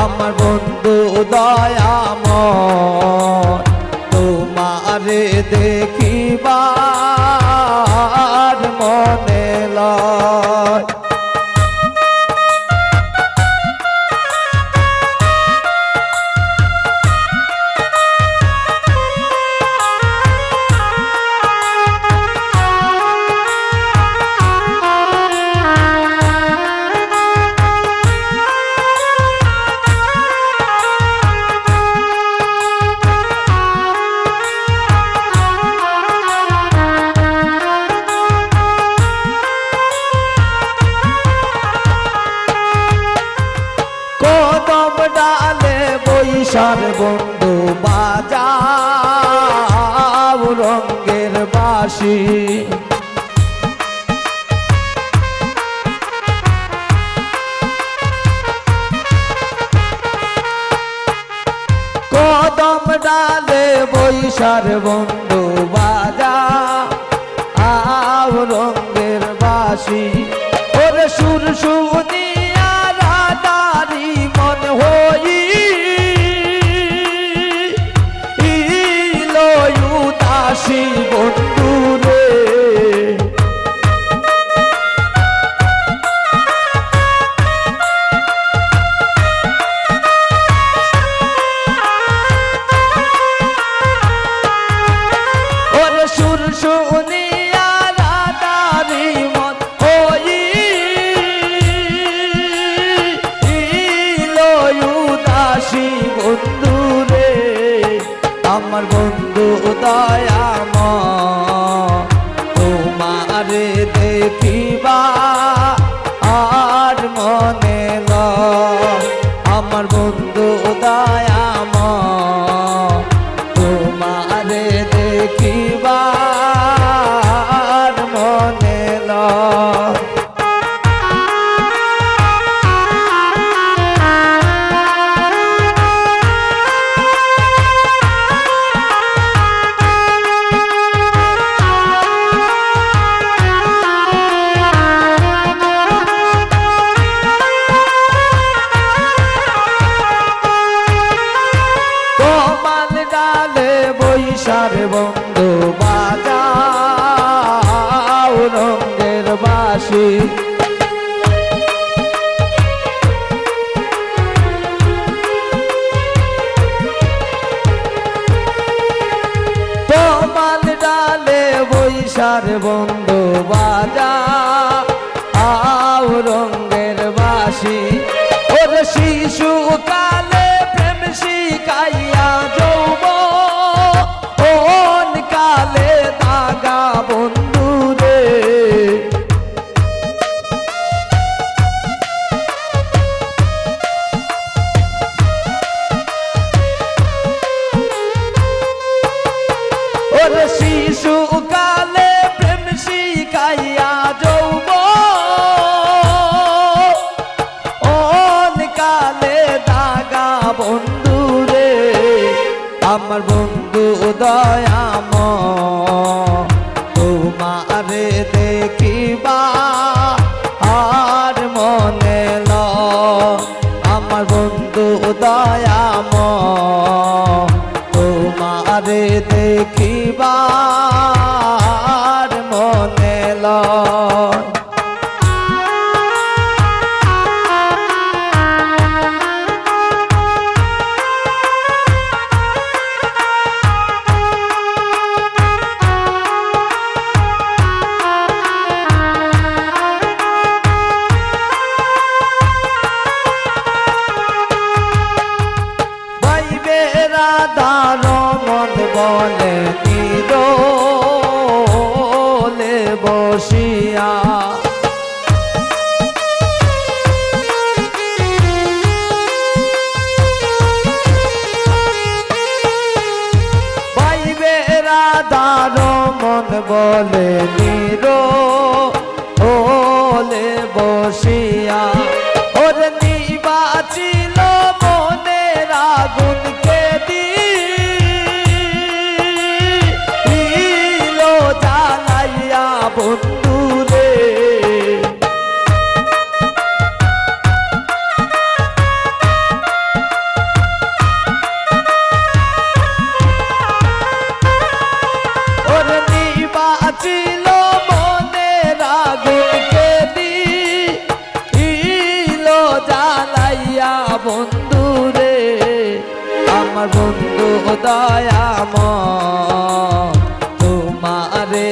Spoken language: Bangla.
আমার বন্ধু দয়াময় তোমারে দেখিবার মনে লয়। ডালে বৈশার বন্ধু বাজাও রঙের বাঁশি, কদম ডালে বৈশার বন্ধু বাজাও রঙের বাঁশি। ওরে সুর শুনিয়া রাধারি মন হইল উদাসী বন্ধু রে। ওরে সুর শুনিয়া রাধারি মন বন্ধু রে। আমার বন্ধু দয়াময় তোমারে দেখিবা আর মনে লয়। আমার বন্ধু দয়াময় তোমারে দেখিবা আর মনে লয়। বৈশার বন্ধু বাজাও রঙের বাঁশি, তোমার ডালে বৈশার বন্ধু বাজাও রঙের বাঁশি। ওরে শিশু কালে প্রেম শিখাইয়া যৌবন কালে দাগা বন্ধু রে। ওরে শিশু কালে প্রেম শিখাইয়া যৌবন কালে দাগা বন্ধু রে। আমার বন্ধু দয়াময় তোমারে দেখিবা আর মনে লয়। আমার বন্ধু দয়াময় তোমারে দেখিবা আর মনে লয়। রাধার মন বলে নিরোলে বসিয়া, পাইবে রাধার মন বলে নিরোলে বসিয়া। ওর নিবাচিল মনের আগুনকে দিল জ্বালাইয়া বন্ধু রে। বন্ধু রে আমার বন্ধু দয়াময় তোমারে